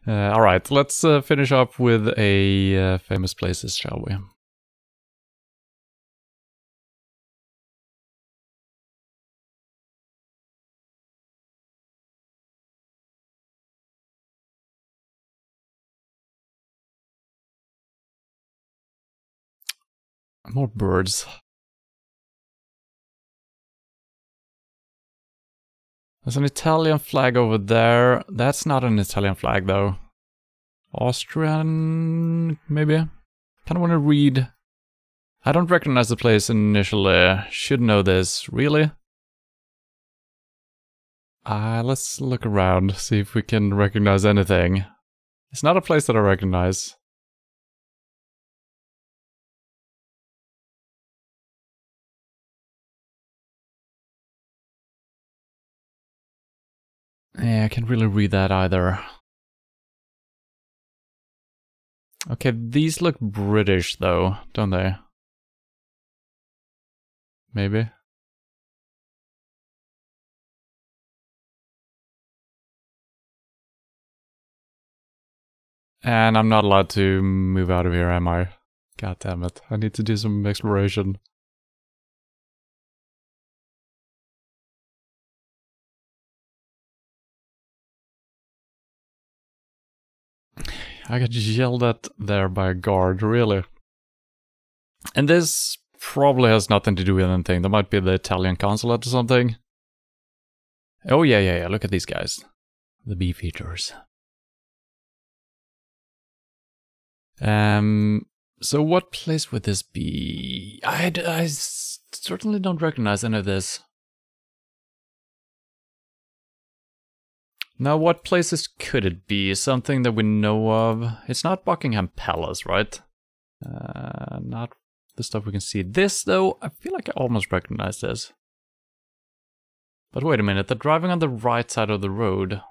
Alright, let's finish up with a famous places, shall we? More birds. There's an Italian flag over there. That's not an Italian flag, though. Austrian, maybe? Kinda wanna read. I don't recognize the place initially. Should know this. Really? Let's look around, see if we can recognize anything. It's not a place that I recognize. Yeah, I can't really read that either. Okay, these look British though, don't they? Maybe? And I'm not allowed to move out of here, am I? God damn it. I need to do some exploration. I got yelled at there by a guard, really. And this probably has nothing to do with anything. There might be the Italian consulate or something. Oh yeah, look at these guys. The beef eaters. So what place would this be? I certainly don't recognize any of this. Now, what places could it be? Something that we know of? It's not Buckingham Palace, right? Not the stuff we can see. This, though, I feel like I almost recognize this. But wait a minute, they're driving on the right side of the road.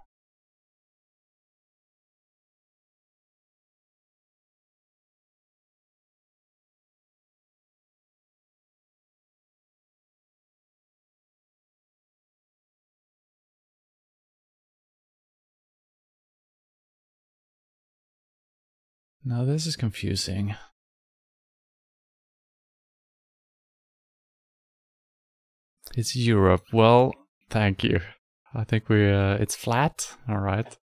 Now this is confusing. It's Europe. Well, thank you. I think it's flat. Alright.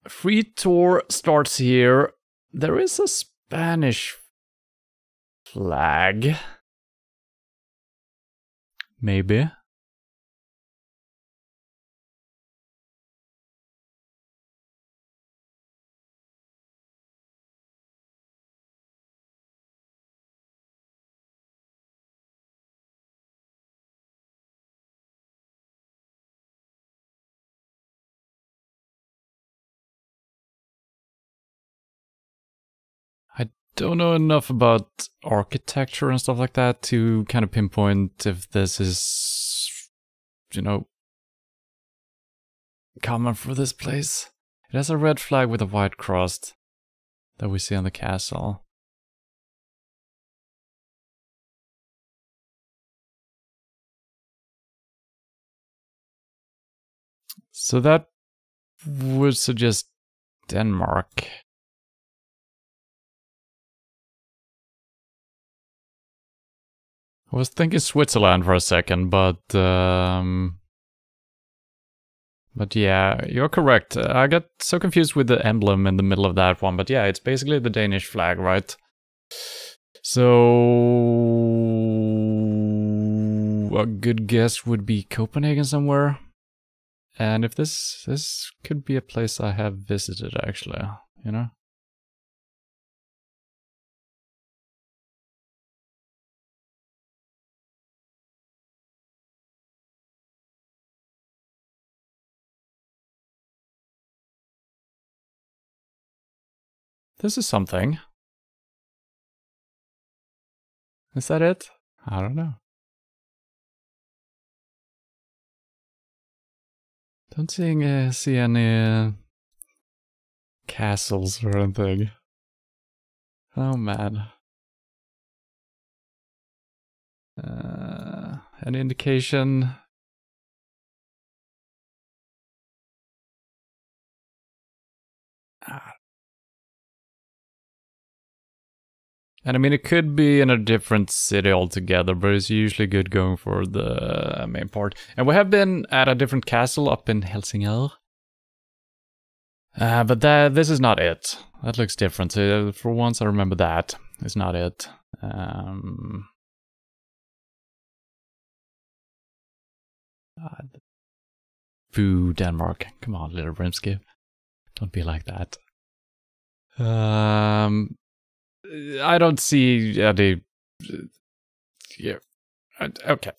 Free tour starts here. There is a Spanish flag. Maybe. I don't know enough about architecture and stuff like that to kind of pinpoint if this is, you know, common for this place. It has a red flag with a white cross that we see on the castle. So that would suggest Denmark. I was thinking Switzerland for a second, but yeah, you're correct. I got so confused with the emblem in the middle of that one, but yeah, it's basically the Danish flag, right? So a good guess would be Copenhagen somewhere. And if this could be a place I have visited actually, you know? This is something. Is that it? I don't know. Don't see any castles or anything. Oh man. An indication? And I mean, it could be in a different city altogether, but it's usually good going for the main part. And we have been at a different castle up in Helsingør. But this is not it. That looks different. So for once, I remember that. It's not it. Boo, Denmark. Come on, little Brimsky. Don't be like that. I don't see any... yeah. Okay.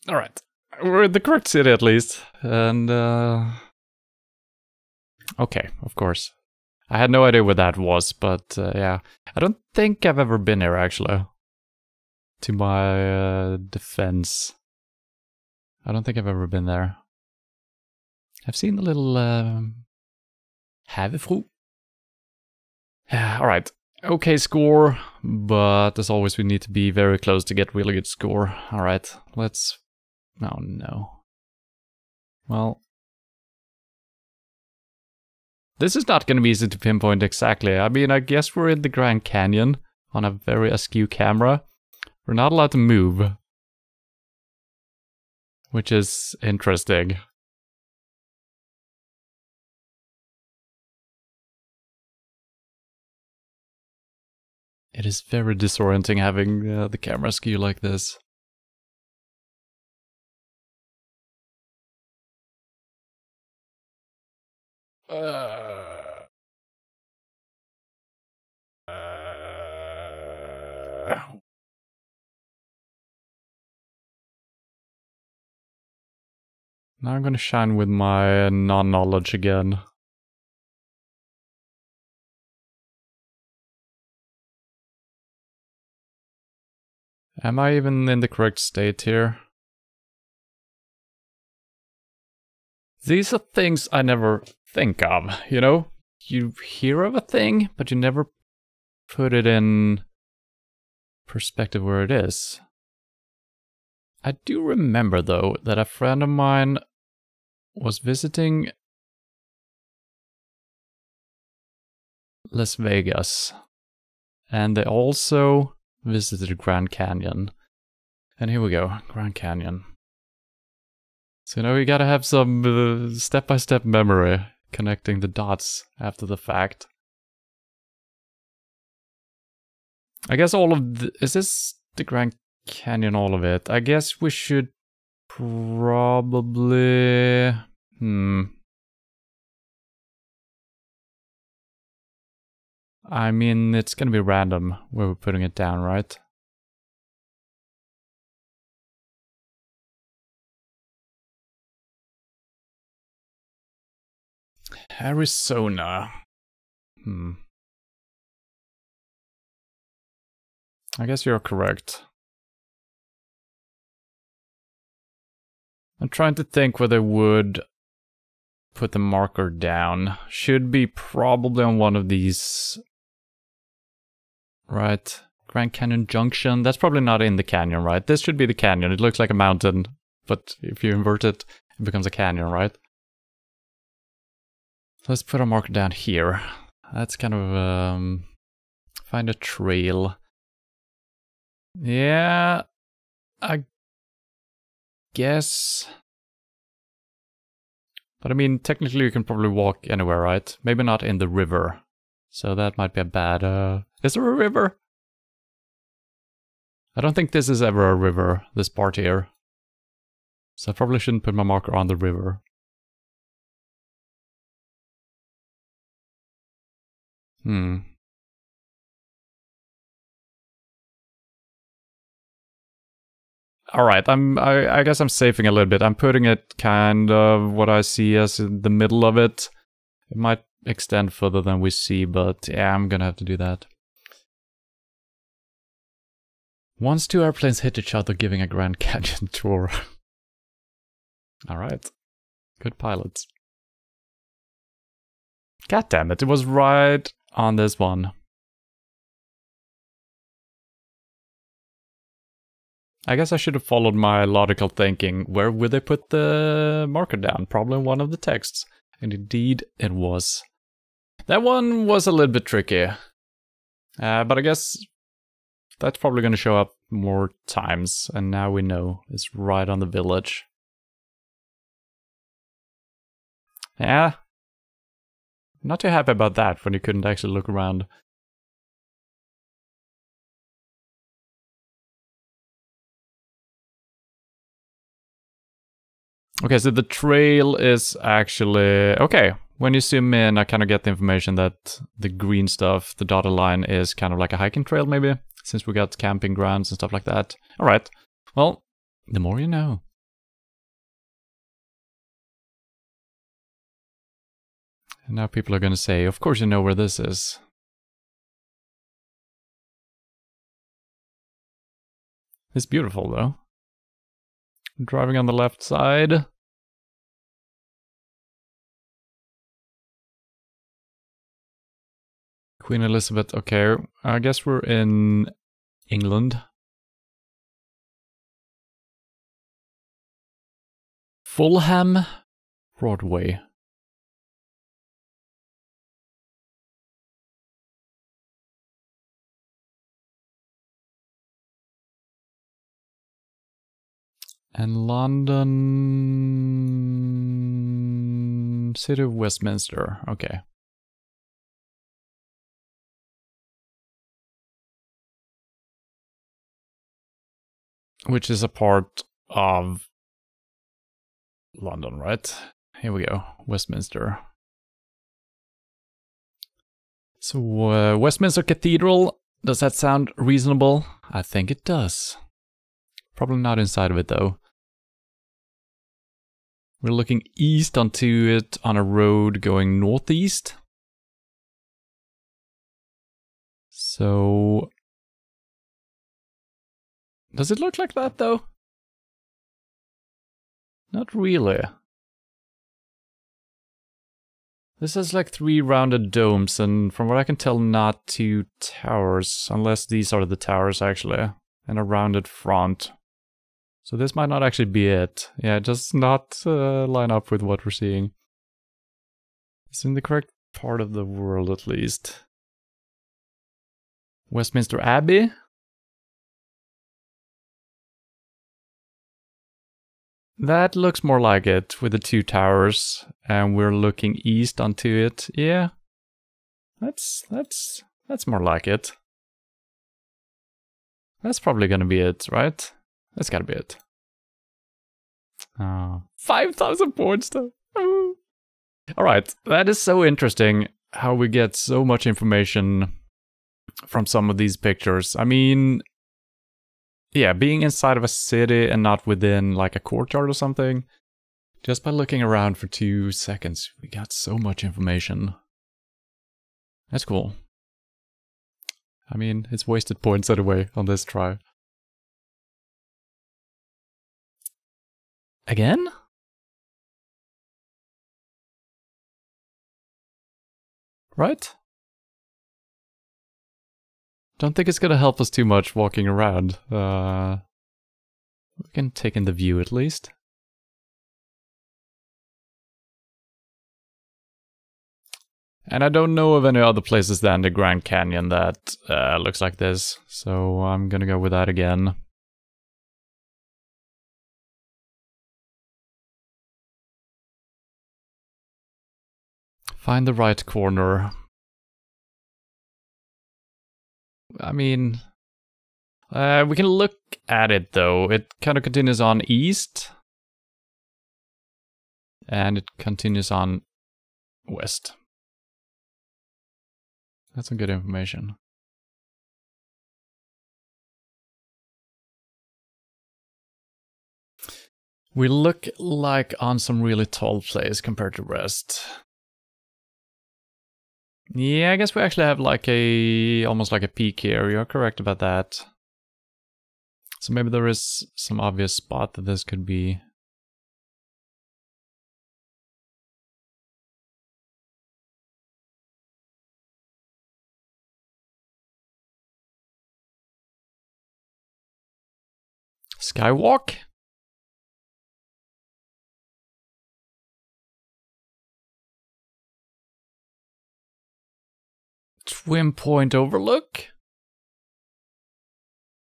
Alright. We're in the correct city at least. And... okay, of course. I had no idea where that was, but yeah. I don't think I've ever been here, actually. To my defense. I don't think I've ever been there. I've seen the little... Havefru. Alright. Okay score, but as always we need to be very close to get really good score. Alright, let's... oh no. Well... this is not going to be easy to pinpoint exactly. I mean, I guess we're in the Grand Canyon on a very askew camera. We're not allowed to move. Which is interesting. It is very disorienting having the camera skew like this. Now I'm gonna shine with my non-knowledge again. Am I even in the correct state here? These are things I never think of, you know? You hear of a thing, but you never put it in perspective where it is. I do remember, though, that a friend of mine was visiting Las Vegas, and they also visited Grand Canyon. And here we go, Grand Canyon. So, you know, you gotta have some step-by-step memory, connecting the dots after the fact. I guess all of the... is this the Grand Canyon, all of it? I guess we should probably... I mean, it's gonna be random where we're putting it down, right? Arizona. I guess you're correct. I'm trying to think where they would put the marker down. Should be probably on one of these. Right. Grand Canyon Junction. That's probably not in the canyon, right? This should be the canyon. It looks like a mountain, but if you invert it, it becomes a canyon, right? Let's put a marker down here. That's kind of, find a trail. Yeah, I guess. But I mean, technically you can probably walk anywhere, right? Maybe not in the river. So that might be a bad, is there a river? I don't think this is ever a river, this part here. So I probably shouldn't put my marker on the river. Alright, I guess I'm safing a little bit. I'm putting it kind of what I see as in the middle of it. It might extend further than we see, but yeah, I'm gonna have to do that. Once two airplanes hit each other giving a Grand Canyon tour. Alright. Good pilots. God damn it, it was right on this one. I guess I should have followed my logical thinking. Where would they put the marker down? Probably in one of the texts. And indeed, it was. That one was a little bit tricky. But I guess that's probably going to show up more times, and now we know it's right on the village. Yeah. Not too happy about that when you couldn't actually look around. Okay, so the trail is actually... Okay, when you zoom in, I kind of get the information that the green stuff, the dotted line, is kind of like a hiking trail, maybe? Since we got camping grounds and stuff like that. Alright, well, the more you know. And now people are gonna say, of course you know where this is. It's beautiful, though. Driving on the left side. Queen Elizabeth, okay. I guess we're in England. Fulham Broadway. And London... City of Westminster, okay. Which is a part of London, right? Here we go, Westminster. So, Westminster Cathedral, does that sound reasonable? I think it does. Probably not inside of it, though. We're looking east onto it on a road going northeast. So... Does it look like that, though? Not really. This has like 3 rounded domes, and from what I can tell, not 2 towers, unless these are the towers, actually, and a rounded front. So this might not actually be it. Yeah, it does not line up with what we're seeing. It's in the correct part of the world, at least. Westminster Abbey? That looks more like it, with the 2 towers, and we're looking east onto it. Yeah, that's more like it. That's probably gonna be it, right? That's gotta be it. 5,000 points, though. Alright, that is so interesting how we get so much information from some of these pictures. I mean... Yeah, being inside of a city and not within like a courtyard or something. Just by looking around for 2 seconds, we got so much information. That's cool. I mean, it's wasted points anyway on this try. Again? Right? Don't think it's gonna help us too much walking around. We can take in the view at least. And I don't know of any other places than the Grand Canyon that looks like this, so I'm gonna go with that again. Find the right corner. I mean, we can look at it though. It kind of continues on east. And it continues on west. That's some good information. We look like on some really tall place compared to the rest. Yeah, I guess we actually have like almost like a peak here. You're correct about that. So maybe there is some obvious spot that this could be. Skywalk? Twin Point Overlook.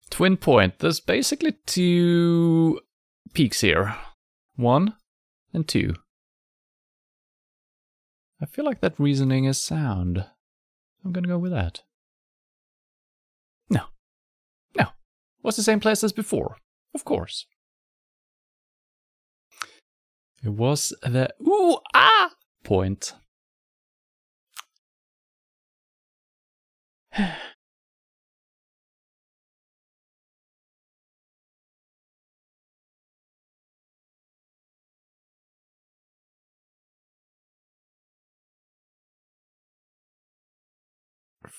Twin Point, there's basically 2 peaks here. 1 and 2. I feel like that reasoning is sound. I'm gonna go with that. No. No. Was the same place as before. Of course. It was the point.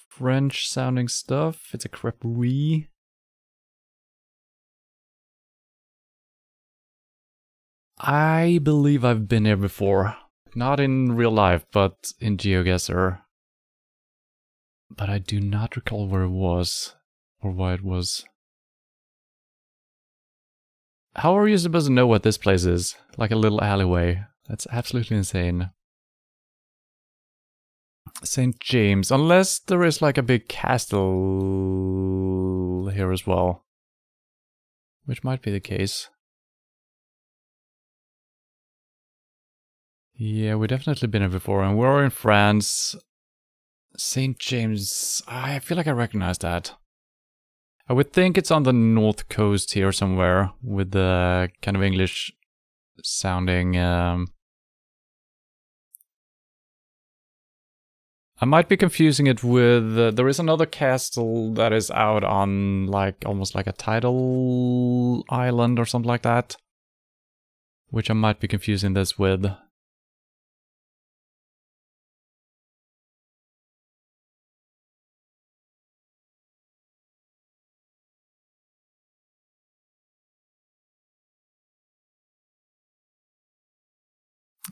French sounding stuff. It's a creperie. I believe I've been here before. Not in real life, but in GeoGuessr. But I do not recall where it was, or why it was. How are you supposed to know what this place is? Like a little alleyway. That's absolutely insane. St. James, unless there is like a big castle here as well. Which might be the case. Yeah, we've definitely been here before, and we're in France. St. James, I feel like I recognize that. I would think it's on the north coast here somewhere, with the kind of English sounding... I might be confusing it with... there is another castle that is out on, like, almost like a tidal island or something like that. Which I might be confusing this with.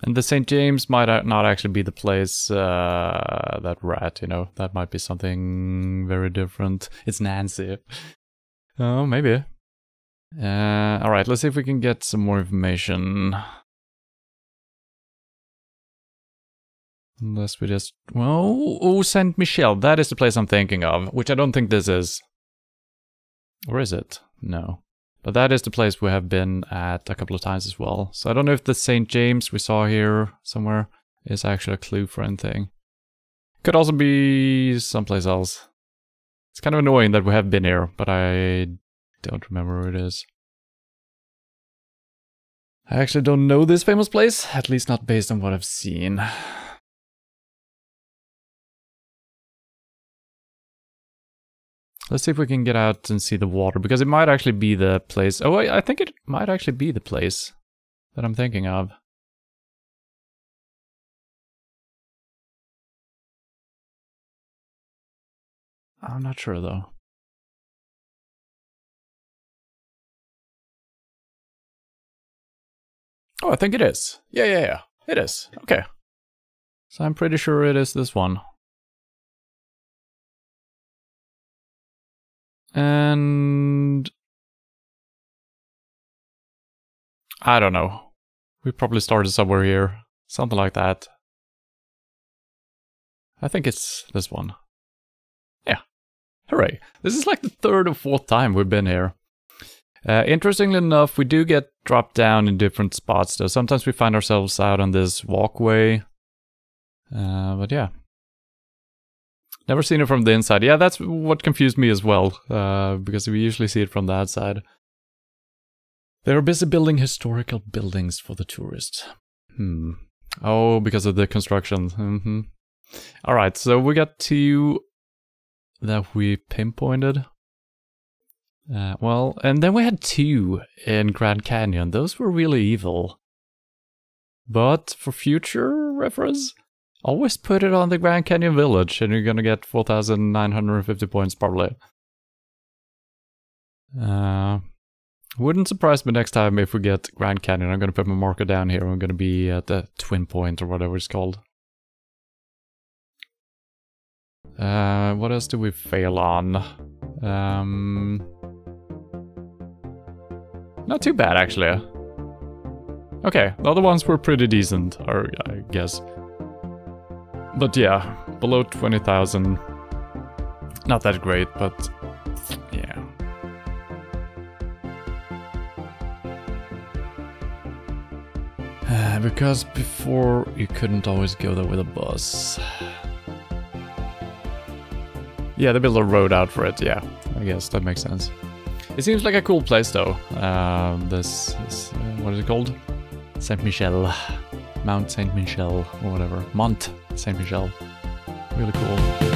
And the St. James might not actually be the place that we're at, you know. That might be something very different. It's Nancy. Oh, maybe. Alright, let's see if we can get some more information. Unless we just... Well, oh, Saint Michel. That is the place I'm thinking of, which I don't think this is. Or is it? No. But that is the place we have been at a couple of times as well. So I don't know if the St. James we saw here somewhere is actually a clue for anything. Could also be someplace else. It's kind of annoying that we have been here, but I don't remember where it is. I actually don't know this famous place, at least not based on what I've seen. Let's see if we can get out and see the water, because it might actually be the place. Oh, I think it might actually be the place that I'm thinking of. I'm not sure, though. Oh, I think it is. Yeah. It is. Okay. So I'm pretty sure it is this one. And... I don't know. We probably started somewhere here. Something like that. I think it's this one. Yeah. Hooray. This is like the 3rd or 4th time we've been here. Interestingly enough, we do get dropped down in different spots though. Sometimes we find ourselves out on this walkway. But yeah. Never seen it from the inside. Yeah, that's what confused me as well, because we usually see it from the outside. They are busy building historical buildings for the tourists. Oh, because of the construction. Alright, so we got 2 that we pinpointed. Well, and then we had 2 in Grand Canyon. Those were really evil. But for future reference... always put it on the Grand Canyon Village and you're gonna get 4,950 points probably. Wouldn't surprise me next time if we get Grand Canyon. I'm gonna put my marker down here. I'm gonna be at the Twin Point or whatever it's called. What else do we fail on? Not too bad actually. Okay, the other ones were pretty decent, or I guess. But yeah, below 20,000, Not that great, but yeah. Because before you couldn't always go there with a bus. Yeah, they built a road out for it, yeah. I guess that makes sense. It seems like a cool place though. This what is it called? Saint Michel. Mount Saint Michel or whatever. Mont Saint Michel. Really cool.